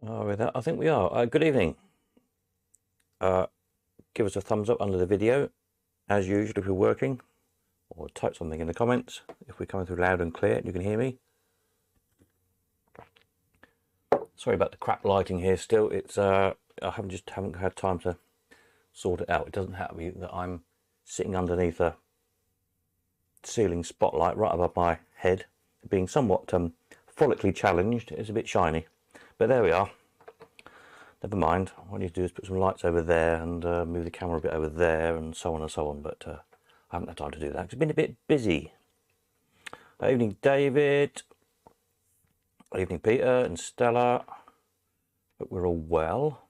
With that, I think we are. Good evening. Give us a thumbs up under the video, as usual, if you're working, or type something in the comments if we're coming through loud and clear and you can hear me. Sorry about the crap lighting here still. It's I haven't had time to sort it out. It doesn't have to be that I'm sitting underneath a ceiling spotlight right above my head, being somewhat follically challenged. It's a bit shiny, but there we are. Never mind. What I need to do is put some lights over there and move the camera a bit over there and so on and so on, but I haven't had time to do that. It's been a bit busy. Evening David, evening Peter and Stella. Hope we're all well.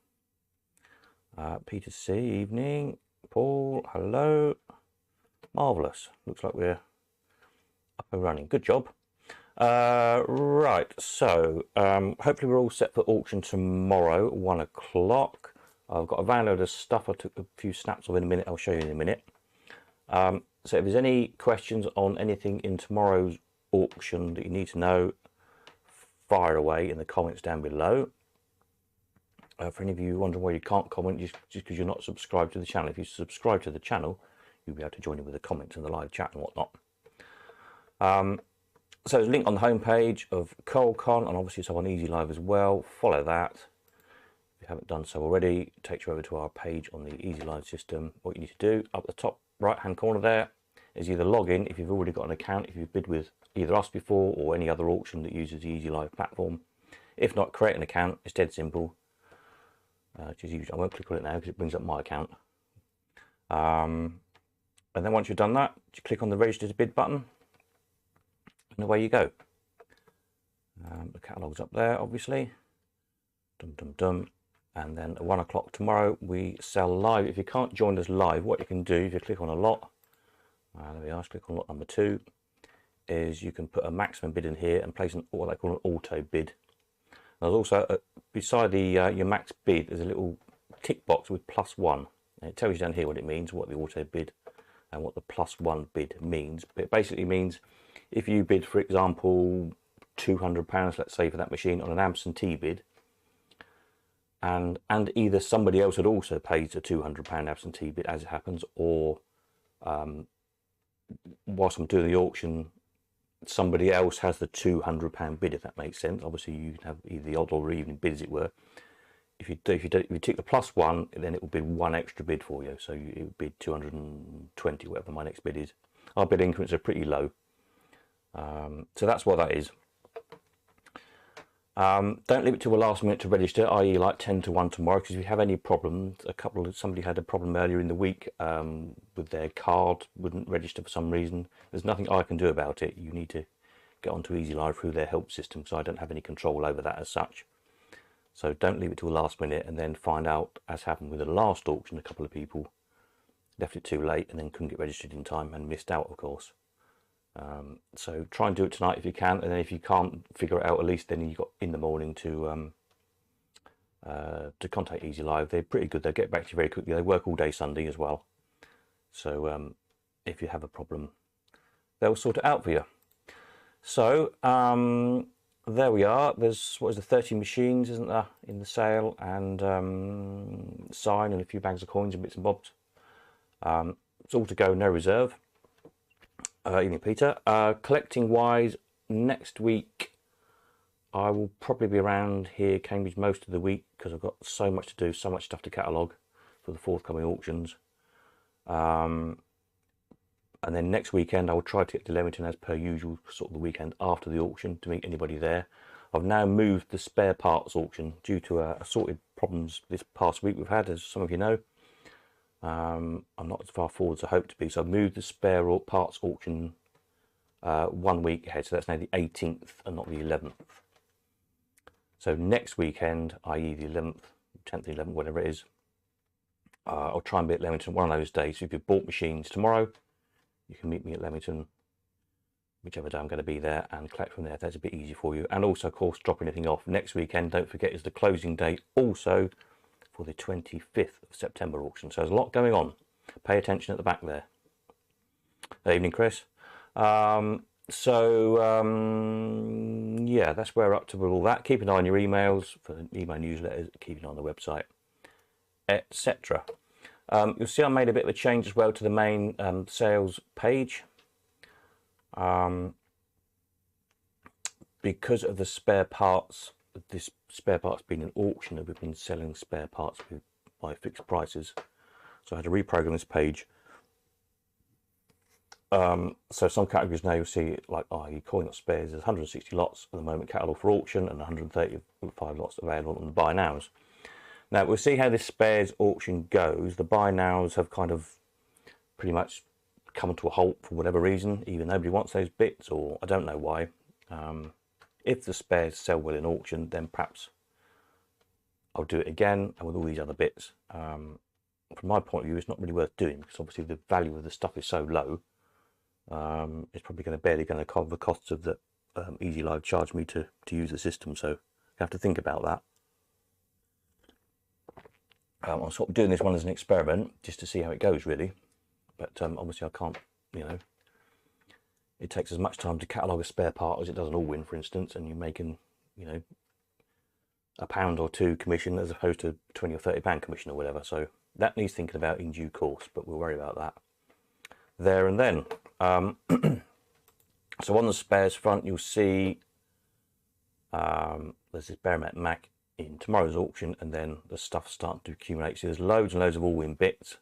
Peter C, evening. Paul, hello. Marvellous. Looks like we're up and running. Good job. Right, so hopefully we're all set for auction tomorrow at 1 o'clock. I've got a van load of stuff I took a few snaps of in a minute. I'll show you in a minute. So if there's any questions on anything in tomorrow's auction that you need to know, fire away in the comments down below. For any of you wondering why you can't comment just because you're not subscribed to the channel, if you subscribe to the channel, you'll be able to join in with the comments and the live chat and whatnot. So there's a link on the homepage of CoalCon, and obviously it's on Easy Live as well. Follow that. If you haven't done so already, it takes you over to our page on the Easy Live system. What you need to do, up the top right hand corner there, is either log in if you've already got an account, if you've bid with either us before or any other auction that uses the Easy Live platform. If not, create an account. It's dead simple. Just usually, I won't click on it now because it brings up my account. And then once you've done that, you click on the register to bid button. And away you go. The catalogue's up there, obviously. Dum dum dum. And then at 1 o'clock tomorrow, we sell live. If you can't join us live, what you can do, if you click on a lot, there we are, click on lot number 2, is you can put a maximum bid in here and place what they call an auto bid. There's also, beside the your max bid, there's a little tick box with +1. And it tells you down here what it means, what the auto bid and what the +1 bid means. But it basically means if you bid, for example, £200, let's say, for that machine on an absentee bid, and either somebody else had also paid a £200 absentee bid, as it happens, or whilst I'm doing the auction, somebody else has the £200 bid, if that makes sense. Obviously, you can have either the odd or even bid, as it were. If you tick the +1, then it will bid one extra bid for you. So it would bid 220, whatever my next bid is. Our bid increments are pretty low. So that's what that is. Don't leave it till the last minute to register, i.e. like 10 to 1 tomorrow, because if you have any problems, somebody had a problem earlier in the week with their card, wouldn't register for some reason. There's nothing I can do about it. You need to get onto Easy Live through their help system, so I don't have any control over that as such. So don't leave it till the last minute and then find out, as happened with the last auction, a couple of people left it too late and then couldn't get registered in time and missed out, of course. So try and do it tonight if you can, and then if you can't figure it out, at least then you've got in the morning to contact Easy Live. They're pretty good. They'll get back to you very quickly. They work all day Sunday as well. So if you have a problem, they'll sort it out for you. So there we are. There's, 30 machines, isn't there, in the sale, and sign and a few bags of coins and bits and bobs. It's all to go, no reserve. Evening Peter. Collecting wise, next week I will probably be around here, Cambridge, most of the week, because I've got so much to do, so much stuff to catalogue for the forthcoming auctions. And then next weekend I will try to get to Leamington as per usual, sort of the weekend after the auction, to meet anybody there. I've now moved the spare parts auction due to assorted problems this past week we've had, as some of you know. I'm not as far forward as I hope to be, so I've moved the spare parts auction 1 week ahead, so that's now the 18th and not the 11th. So next weekend, i.e. the 11th, 10th, 11th, whatever it is, I'll try and be at Leamington one of those days. So if you've bought machines tomorrow, you can meet me at Leamington, whichever day I'm going to be there, and collect from there. That's a bit easy for you. And also, of course, drop anything off. Next weekend, don't forget, is the closing date also for the 25th of September auction. So there's a lot going on. Pay attention at the back there. Good evening, Chris. yeah, that's where we're up to with all that. Keep an eye on your emails for the email newsletters, keep an eye on the website, etc. You'll see I made a bit of a change as well to the main sales page. Because of the spare parts, this spare parts being an auction, that we've been selling spare parts by fixed prices. So I had to reprogram this page. So some categories now you'll see like, oh, you're calling up spares. There's 160 lots at the moment catalogue for auction and 135 lots available on the buy nows. Now we'll see how this spares auction goes. The buy nows have kind of pretty much come to a halt for whatever reason. Either nobody wants those bits, or I don't know why. If the spares sell well in auction, then perhaps I'll do it again, and with all these other bits. From my point of view, it's not really worth doing, because obviously the value of the stuff is so low. It's probably barely going to cover the costs of the Easy Live charged me to use the system, so you have to think about that. I'm sort of doing this one as an experiment, just to see how it goes, really. But obviously I can't, you know, it takes as much time to catalogue a spare part as it does an Allwyn, for instance, and you're making, you know, £1 or £2 commission as opposed to £20 or £30 commission or whatever. So that needs thinking about in due course, but we'll worry about that there and then. So on the spares front, you'll see there's this Baromet Mac in tomorrow's auction, and then the stuff starting to accumulate. So there's loads and loads of Allwyn bits.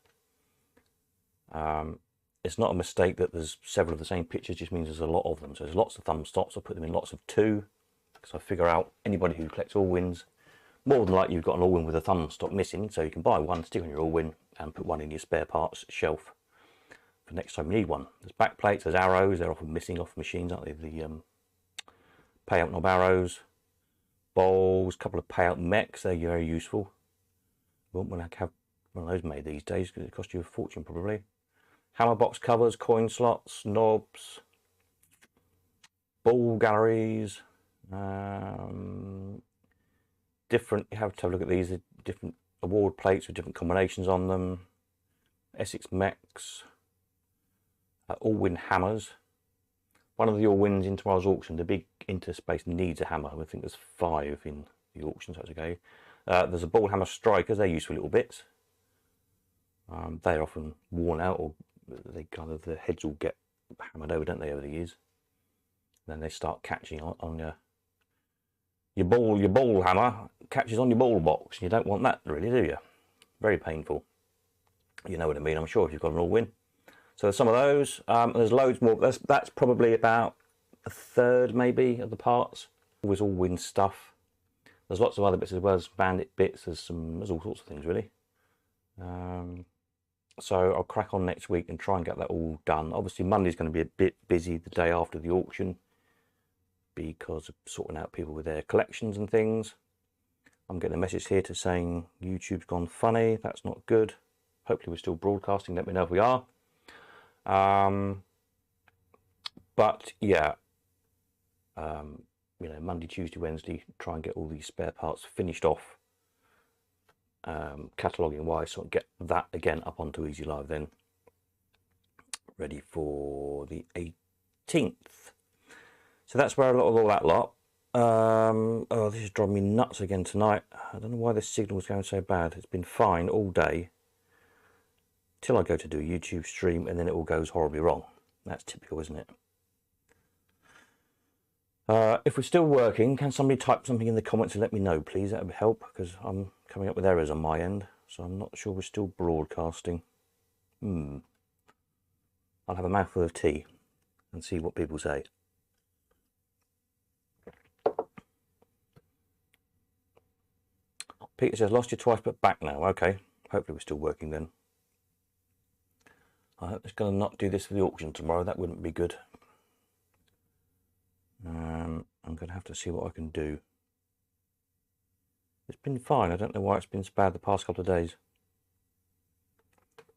It's not a mistake that there's several of the same pictures, just means there's a lot of them. So there's lots of thumb stops. I put them in lots of 2, because I figure out anybody who collects Allwyns, more than likely you've got an Allwyn with a thumb stop missing, so you can buy one, stick on your Allwyn, and put one in your spare parts shelf for next time you need one. There's back plates, there's arrows, they're often missing off machines, aren't they? The payout knob arrows, bowls, a couple of payout mechs, they're very useful. You won't want to have one of those made these days because it costs you a fortune probably. Hammer box covers, coin slots, knobs, ball galleries, different, you have to have a look at these, different award plates with different combinations on them, Essex mechs, Allwyn hammers. One of the Allwyns in tomorrow's auction, the big Interspace, needs a hammer. I think there's 5 in the auction, so that's okay. There's a ball hammer strikers, they're useful little bits. They're often worn out, or they kind of, the heads will get hammered over, don't they, over the years. Then they start catching on your ball hammer catches on your ball box. You don't want that, really, do you? Very painful. You know what I mean, I'm sure, if you've got an Allwyn. So there's some of those. There's loads more. That's probably about a third, maybe, of the parts. Always Allwyn stuff. There's lots of other bits as well. There's bandit bits. There's all sorts of things, really. So I'll crack on next week and try and get that all done. Obviously Monday's going to be a bit busy the day after the auction because of sorting out people with their collections and things. I'm getting a message here to saying YouTube's gone funny. That's not good. Hopefully we're still broadcasting. Let me know if we are. But yeah, you know, Monday, Tuesday, Wednesday, try and get all these spare parts finished off. Cataloguing wise, so I'll get that again up onto Easy Live then, ready for the 18th. So that's where a lot of all that lot. Oh, this is driving me nuts again tonight. I don't know why this signal is going so bad. It's been fine all day till I go to do a YouTube stream, and then it all goes horribly wrong. That's typical, isn't it? If we're still working, can somebody type something in the comments and let me know, please? That would help, because I'm coming up with errors on my end, so I'm not sure we're still broadcasting. I'll have a mouthful of tea and see what people say. Peter says, lost you twice but back now. Okay, hopefully we're still working then. I hope it's going to not do this for the auction tomorrow. That wouldn't be good. I'm going to have to see what I can do. It's been fine. I don't know why it's been so bad the past couple of days.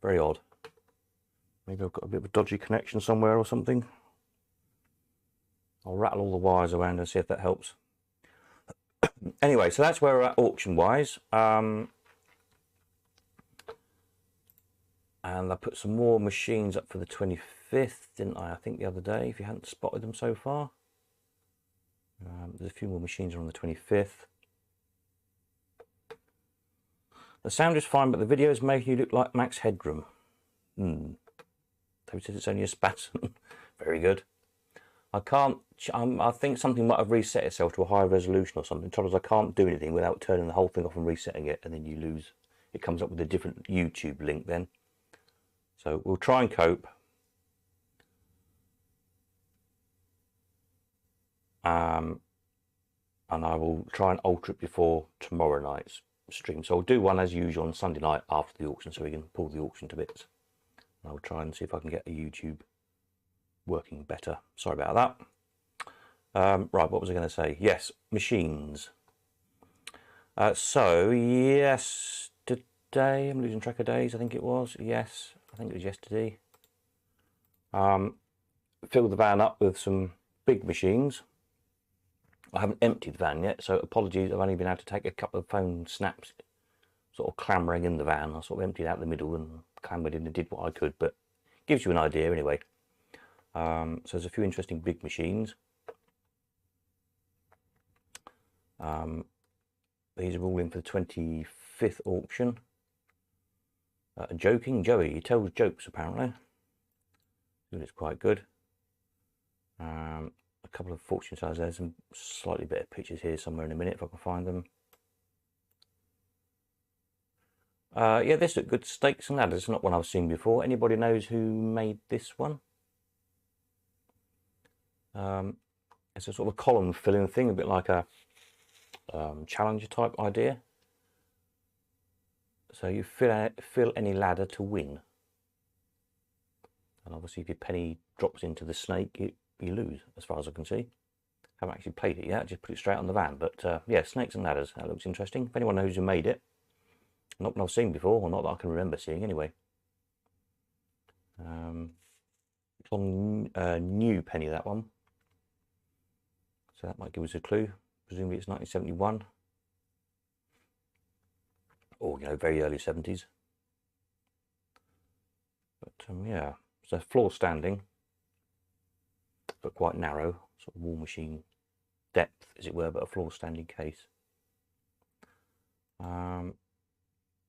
Very odd. Maybe I've got a bit of a dodgy connection somewhere or something. I'll rattle all the wires around and see if that helps. Anyway, so that's where we're at auction-wise. And I put some more machines up for the 25th, didn't I? I think the other day, if you hadn't spotted them so far. There's a few more machines on the 25th. The sound is fine, but the video is making you look like Max Headroom. David says it's only a spasm. Very good. I can't, I think something might have reset itself to a higher resolution or something. Trouble is I can't do anything without turning the whole thing off and resetting it, and then you lose. It comes up with a different YouTube link then. So we'll try and cope. And I will try and alter it before tomorrow night's stream. So I'll do one as usual on Sunday night after the auction, so we can pull the auction to bits. And I'll try and see if I can get a YouTube working better. Sorry about that. Right, what was I going to say? Yes, machines. So yesterday, I'm losing track of days, I think it was. Yes, I think it was yesterday. Filled the van up with some big machines. I haven't emptied the van yet, so apologies, I've only been able to take a couple of phone snaps, sort of clambering in the van. I sort of emptied out the middle and clambered in and did what I could, but gives you an idea anyway. So there's a few interesting big machines. These are all in for the 25th auction. Joking Joey, he tells jokes apparently. It's quite good. A couple of fortune tellers. There's some slightly better pictures here somewhere in a minute if I can find them. Yeah, this look good. Stakes and Ladders. Not one I've seen before. Anybody knows who made this one? It's a sort of a column filling thing, a bit like a challenger type idea. So you fill any ladder to win, and obviously if your penny drops into the snake, you lose, as far as I can see. Haven't actually played it yet, just put it straight on the van. But yeah, Snakes and Ladders, that looks interesting. If anyone knows who made it, not one I've seen before, or not that I can remember seeing anyway. It's on new penny, that one, so that might give us a clue. Presumably it's 1971, or you know, very early 70s. But yeah, so floor standing, but quite narrow, sort of War Machine depth, as it were, but a floor standing case.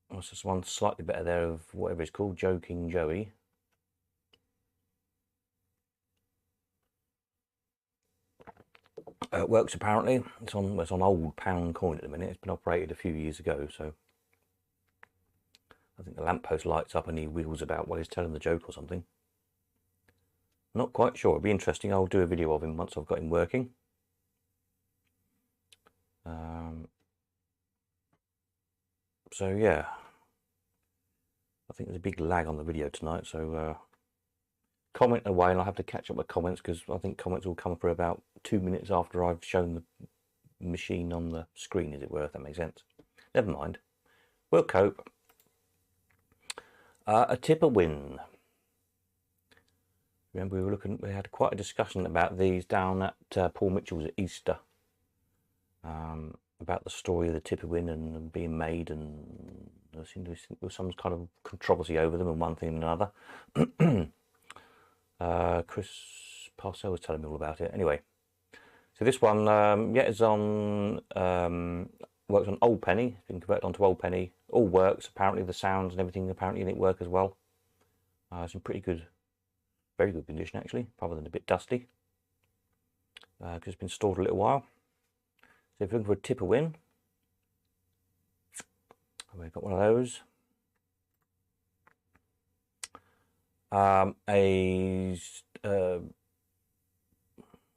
What's this one slightly better there of whatever it's called, Joking Joey. It works apparently. It's on old pound coin at the minute. It's been operated a few years ago, so I think the lamppost lights up and he wheels about while he's telling the joke or something. Not quite sure. It'll be interesting. I'll do a video of him once I've got him working. So yeah, I think there's a big lag on the video tonight, so comment away and I'll have to catch up with comments, because I think comments will come for about 2 minutes after I've shown the machine on the screen, as it were, if that makes sense. Never mind, we'll cope. A tipper win. Remember we had quite a discussion about these down at Paul Mitchell's at Easter, about the story of the tipper win and being made, and there seemed to be some kind of controversy over them and one thing and another. Chris Parcell was telling me all about it. Anyway, so this one, yeah, is on, works on Old Penny. It's been converted onto Old Penny. All works, apparently the sounds and everything apparently in it work as well. It's in pretty good, very good condition actually, rather than a bit dusty, because it's been stored a little while. So if you're looking for a tipper win, we've got one of those.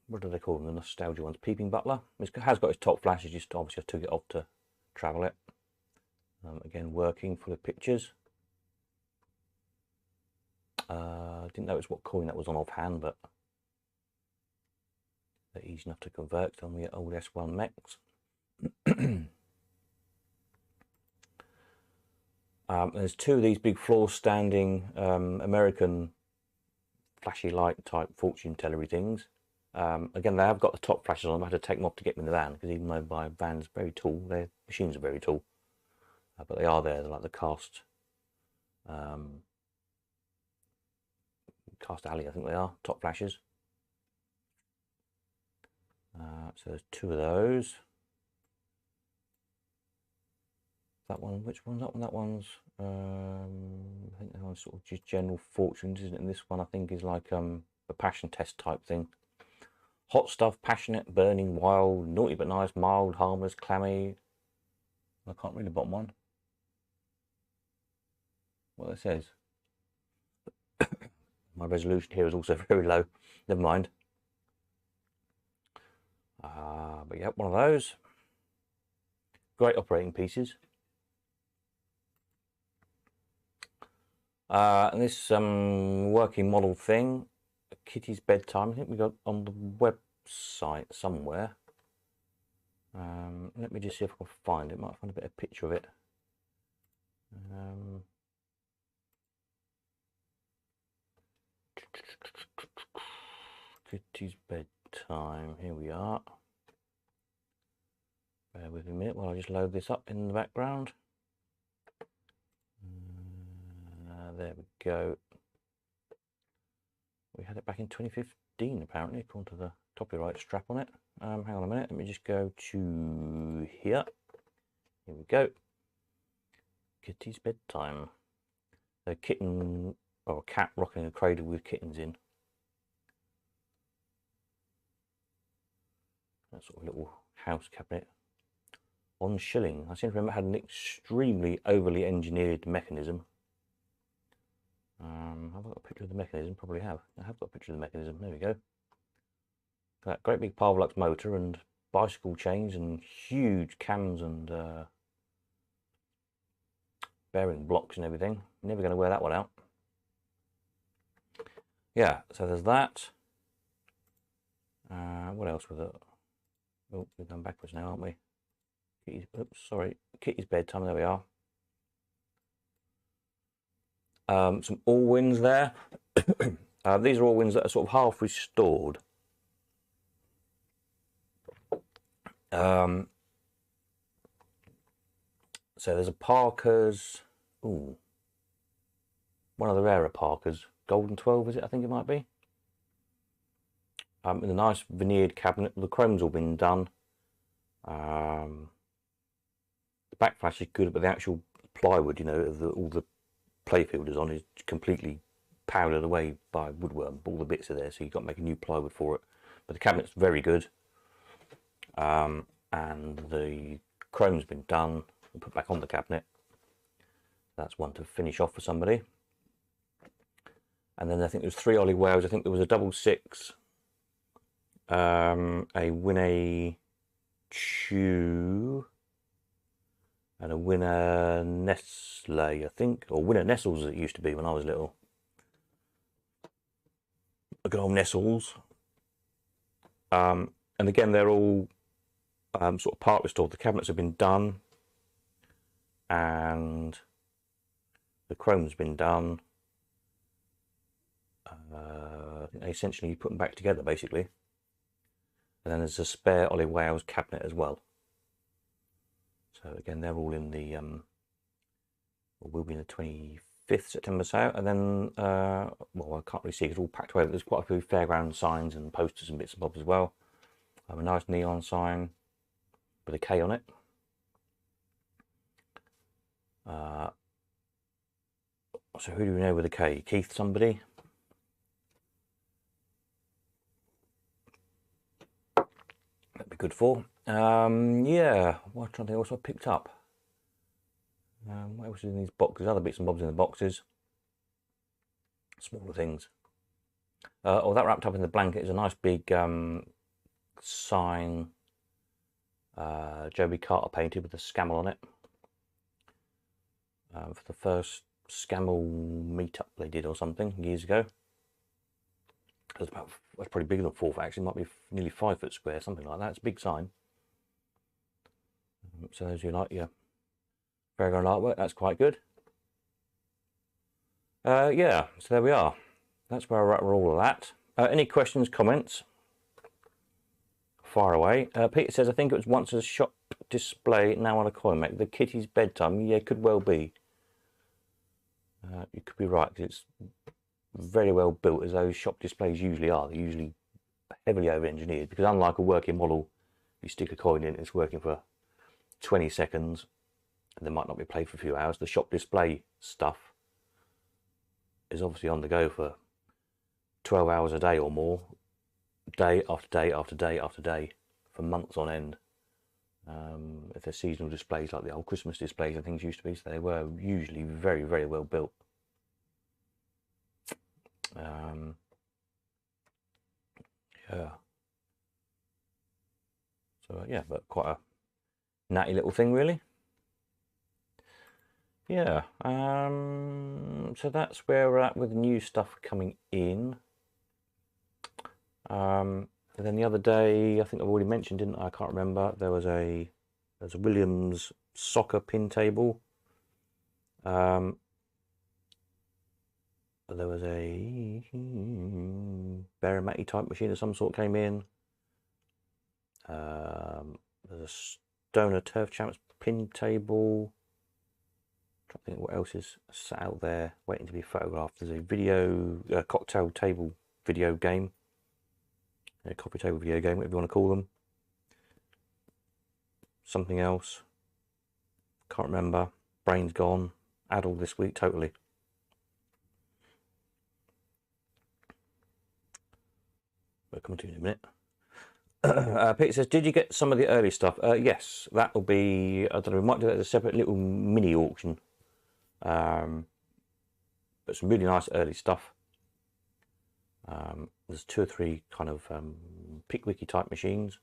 What do they call them? The nostalgia ones. Peeping Butler. It has got its top flash. You just obviously took it off to travel it. Again, working, full of pictures. Didn't notice what coin that was on offhand, but they're easy enough to convert on the old S1 Mex. There's two of these big floor standing American flashy light type fortune tellery things. Again, they have got the top flashes on them. I had to take them off to get them in the van, because even though my van's very tall, their machines are very tall, but they are there. They're like the cast alley, I think they are, top flashes. So there's 2 of those. That one, which one? That one. That one's. I think that one's sort of just general fortunes, isn't it? And this one I think is like a passion test type thing. Hot stuff, passionate, burning, wild, naughty but nice, mild, harmless, clammy. I can't read the bottom one. What it says. My resolution here is also very low. Never mind. But yeah, one of those. Great operating pieces. And this working model thing, Kitty's Bedtime, I think we got on the website somewhere. Let me just see if I can find it. Might find a bit of picture of it. Kitty's Bedtime. Here we are. Bear with me a minute while I just load this up in the background. There we go. We had it back in 2015 apparently, according to the copyright strap on it. Hang on a minute, let me just go to here. Here we go. Kitty's Bedtime. A kitten, or a cat rocking a cradle with kittens in. That sort of little house cabinet. On shilling. I seem to remember it had an extremely overly engineered mechanism. Have I got a picture of the mechanism? Probably have. I have got a picture of the mechanism. There we go. That great big Parvalux motor and bicycle chains and huge cams and bearing blocks and everything. Never going to wear that one out. Yeah, so there's that. What else was it? Oh, we've gone backwards now, aren't we? Kitty's, oops, sorry. Kitty's Bedtime. There we are. Some Allwins there. These are Allwins that are sort of half restored. So there's a Parker's, ooh, one of the rarer Parkers, Golden 12 is it? I think it might be. In a nice veneered cabinet, the chrome's all been done. The backflash is good, but the actual plywood, you know, of all the playfield is on is completely powdered away by woodworm. All the bits are there, so you've got to make a new plywood for it. But the cabinet's very good. And the chrome's been done and put back on the cabinet. That's one to finish off for somebody. And then I think there was 3 Ollie Wales. I think there was a 66, a Winnie Chew, and a Winner Nestle, I think, or Winner Nestles as it used to be when I was little. A good old Nestles. And again, they're all sort of part restored. The cabinets have been done, and the chrome's been done. Essentially, you put them back together basically. And then there's a spare Ollie Wales cabinet as well. So again, they're all in the will be in the 25th September sale. And then well, I can't really see, it's all packed away. There's quite a few fairground signs and posters and bits and bobs as well. A nice neon sign with a K on it. So who do we know with a K? Keith somebody? That'd be good for. Yeah, what I'm trying to think else I picked up. What else is in these boxes? Other bits and bobs in the boxes. Smaller things. Oh, that wrapped up in the blanket is a nice big sign. Joby Carter painted with a Scammell on it. For the first Scammell meetup they did or something years ago. That's probably bigger than 4 foot actually. It might be nearly 5 foot square, something like that. It's a big sign. So those who like your fairground artwork, that's quite good. Yeah, so there we are. That's where we're at with all of that. Any questions, comments? Far away. Peter says, I think it was once a shop display, now on a coin make. The Kitty's Bedtime. Yeah, could well be. You could be right, because it's very well built, as those shop displays usually are. They're usually heavily over-engineered, because unlike a working model, you stick a coin in, it's working for 20 seconds, and they might not be played for a few hours. The shop display stuff is obviously on the go for 12 hours a day or more, day after day after day after day, for months on end. If they're seasonal displays like the old Christmas displays and things used to be, so they were usually very, very well built. Yeah. So yeah, but quite a natty little thing, really. Yeah. So that's where we're at with new stuff coming in. And then the other day, I think I've already mentioned, didn't I? I can't remember. There's a Williams soccer pin table. There was a Baramati type machine of some sort came in. There's a Stoner Turf Champs pin table. I'm trying to think what else is sat out there waiting to be photographed. There's a video, cocktail table video game. A coffee table video game, whatever you want to call them. Something else. Can't remember. Brain's gone. Addled this week, totally. We'll come to you in a minute. Pete says, did you get some of the early stuff? Yes, that will be, I don't know, we might do that as a separate little mini auction. But some really nice early stuff. There's 2 or 3 kind of Pickwiki type machines.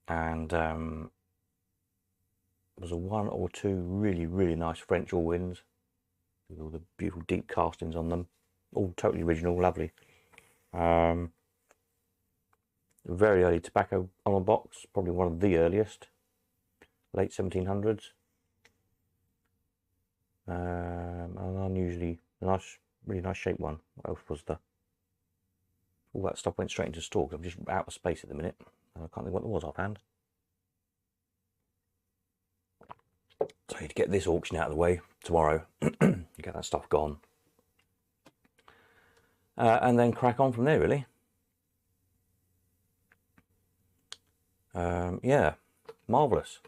And there's a 1 or 2 really, really nice French Allwins with all the beautiful deep castings on them. All totally original, lovely. Very early tobacco on a box, probably one of the earliest, late 1700s. An unusually nice, really nice shaped one. What else was there? All that stuff went straight into store because I'm just out of space at the minute. I can't think what it was offhand. So I need to get this auction out of the way tomorrow. Get that stuff gone. And then crack on from there, really. Yeah, marvellous.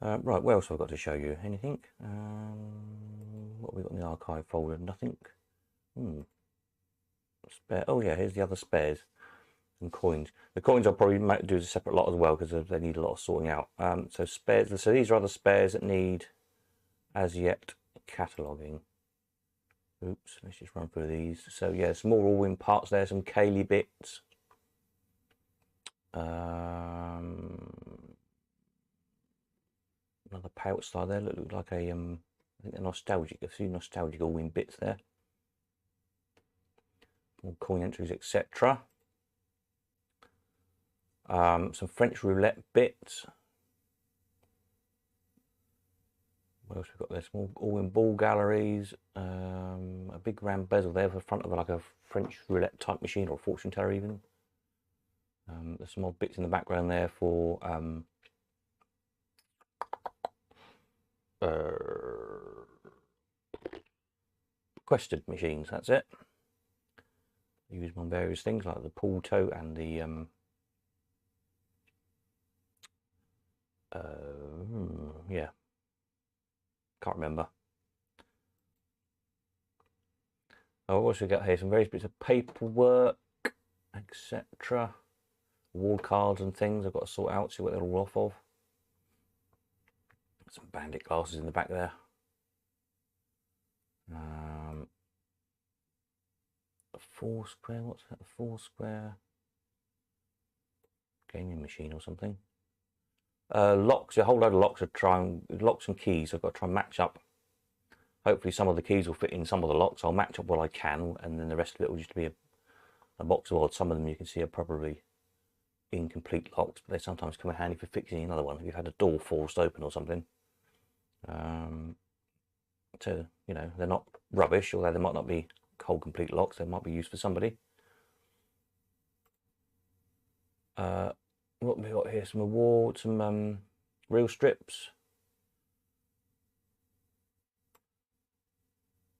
Right, what else have I got to show you? Anything? What have we got in the archive folder? Nothing. Spare. Oh yeah, here's the other spares. Some coins. The coins I'll probably do as a separate lot as well because they need a lot of sorting out. So spares. So these are other spares that need as yet cataloguing. Oops, let's just run through these. So yeah, some more Allwin parts there, some Cayley bits. Another pouch style there. Look like a I think they're nostalgic. A few nostalgic Allwin bits there. More coin entries, etc. Some French roulette bits. What else we've got there? Small Allwin ball galleries. A big round bezel there for the front of like a French roulette type machine or a fortune teller even. There's some odd bits in the background there for quested machines. That's it. Use them on various things like the pool toe and the yeah, can't remember. Oh, what else we got here? Some various bits of paperwork, etc. Wall cards and things I've got to sort out, see what they're all off of. Some bandit glasses in the back there. A 4 square, what's that? A 4 square gaming machine or something. Locks, a whole load of locks locks and keys I've got to try and match up. Hopefully some of the keys will fit in some of the locks. I'll match up what I can, and then the rest of it will just be a box of odds. Some of them you can see are probably incomplete locks, but they sometimes come in handy for fixing another one if you've had a door forced open or something. So, you know, they're not rubbish, although they might not be whole complete locks. They might be used for somebody. What have we got here? Some awards, some reel strips.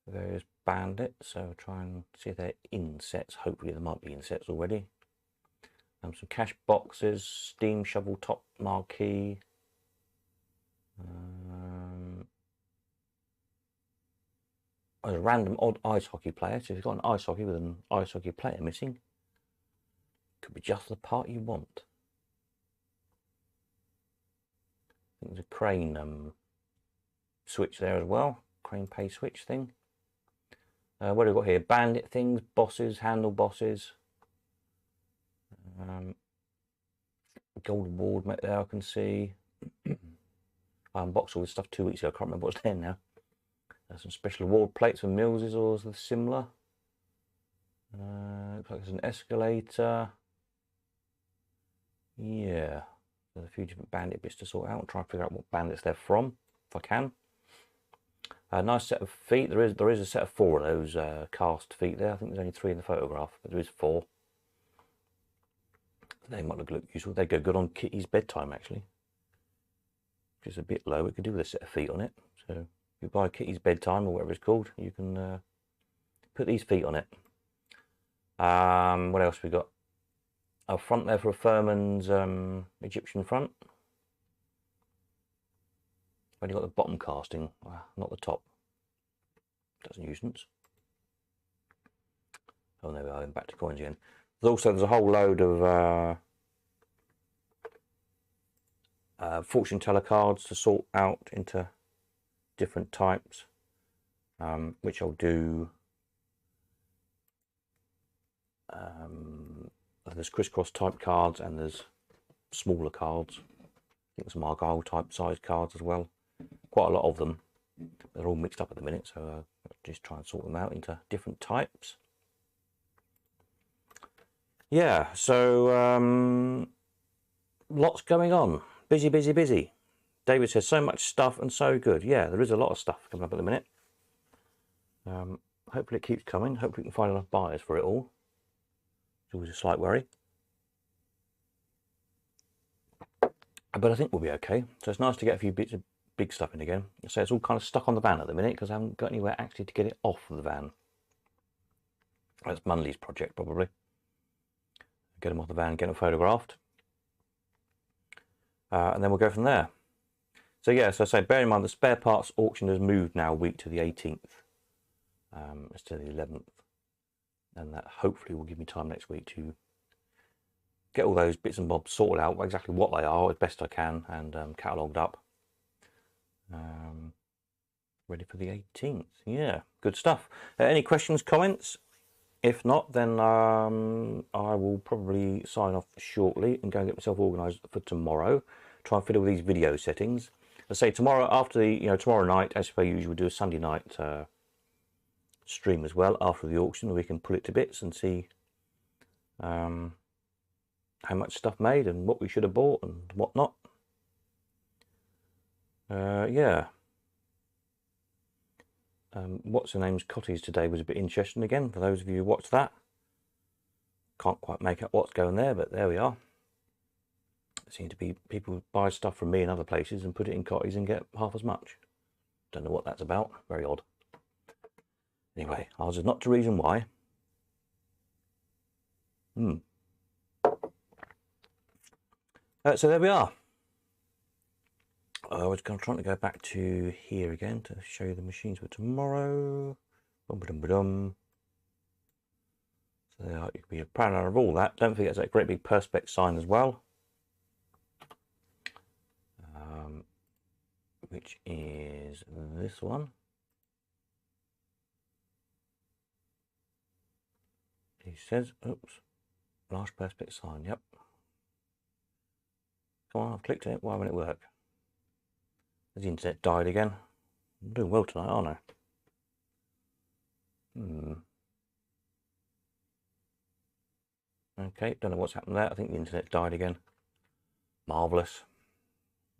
Various Bandit, so I'll try and see if they're in sets. Hopefully there might be in sets already. Some cash boxes, Steam Shovel Top Marquee. A random odd ice hockey player. So if you've got an ice hockey with an ice hockey player missing, could be just the part you want. I think there's a crane switch there as well. Crane pay switch thing. What have we got here? Bandit things, bosses, handle bosses. Gold award there I can see. I unboxed all this stuff 2 weeks ago. I can't remember what's there now. There's some special award plates for Mills's or similar. Looks like there's an escalator. Yeah, there's a few different bandit bits to sort out and try and figure out what bandits they're from, if I can. A nice set of feet. There is a set of 4 of those cast feet there. I think there's only 3 in the photograph, but there is 4. They might look useful. They go good on Kitty's bedtime, actually. If it's a bit low, it could do with a set of feet on it. So if you buy Kitty's bedtime or whatever it's called, you can put these feet on it. What else we got? A front there for a Furman's Egyptian front. Only got the bottom casting, not the top. That's a nuisance. Oh, there we are, back to coins again. There's a whole load of fortune teller cards to sort out into different types, which I'll do. There's crisscross type cards and there's smaller cards. I think some Argyle type size cards as well. Quite a lot of them. They're all mixed up at the minute, so I'll just try and sort them out into different types. Yeah, so lots going on. Busy, busy, busy. David says so much stuff and so good. Yeah, there is a lot of stuff coming up at the minute. Hopefully it keeps coming. Hopefully we can find enough buyers for it all. It's always a slight worry. But I think we'll be okay. So it's nice to get a few bits of big stuff in again. So it's all kind of stuck on the van at the minute because I haven't got anywhere actually to get it off of the van. That's Munley's project probably. Get them off the van, get them photographed. And then we'll go from there. So yeah, so I say bear in mind the spare parts auction has moved now a week to the 18th. Instead of the 11th. And that hopefully will give me time next week to get all those bits and bobs sorted out, exactly what they are as best I can, and catalogued up. Ready for the 18th. Yeah, good stuff. Any questions, comments? If not, then I will probably sign off shortly and go and get myself organised for tomorrow. Try and fiddle with these video settings. I say tomorrow after the, tomorrow night, as per usual, we'll do a Sunday night stream as well after the auction. We can pull it to bits and see how much stuff made and what we should have bought and what not. Yeah. What's her name's Cottage today was a bit interesting again, for those of you who watched that. Can't quite make out what's going there, but there we are. There seem to be people who buy stuff from me in other places and put it in Cottage and get half as much. Don't know what that's about. Very odd. Anyway, ours is not to reason why. So there we are. I was trying to go back to here again to show you the machines for tomorrow. So there you can be proud of all that. Don't forget that great big Perspex sign as well, which is this one. He says, oops, large Perspex sign. Yep. Come on, I've clicked it. Why won't it work? The internet died again. I'm doing well tonight, aren't I? Okay, don't know what's happened there. I think the internet died again. Marvellous.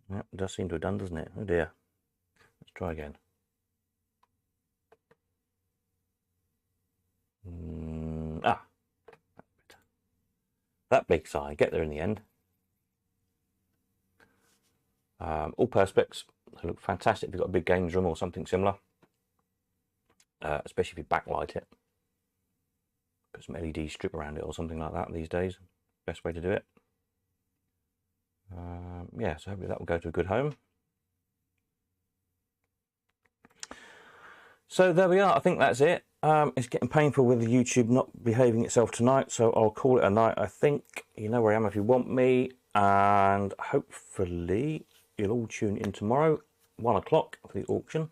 Yep, it does seem to have done, doesn't it? Oh dear. Let's try again. That big sign. Get there in the end. All Perspex. They look fantastic if you've got a big games room or something similar. especially if you backlight it. Put some LED strip around it or something like that these days. Best way to do it. Yeah, so hopefully that will go to a good home. So there we are. I think that's it. It's getting painful with the YouTube not behaving itself tonight, so I'll call it a night. I think you know where I am if you want me, and hopefully you'll all tune in tomorrow, 1 o'clock for the auction.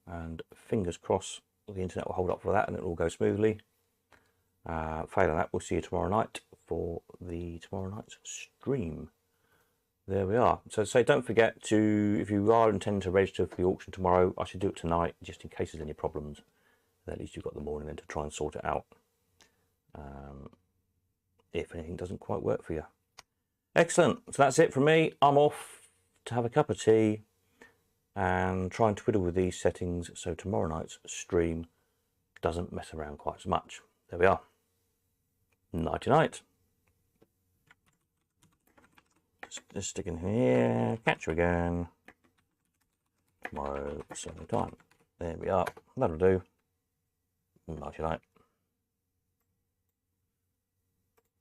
And fingers crossed the internet will hold up for that and it'll all go smoothly. Failing that, we'll see you tomorrow night for the tomorrow night's stream. There we are. So say, don't forget to, if you are intending to register for the auction tomorrow, I should do it tonight just in case there's any problems. At least you've got the morning then to try and sort it out. If anything doesn't quite work for you. Excellent. So that's it from me. I'm off to have a cup of tea and try and twiddle with these settings so tomorrow night's stream doesn't mess around quite so much. There we are. Nighty night. Just stick in here. Catch you again tomorrow, same time. There we are. That'll do. Nighty night.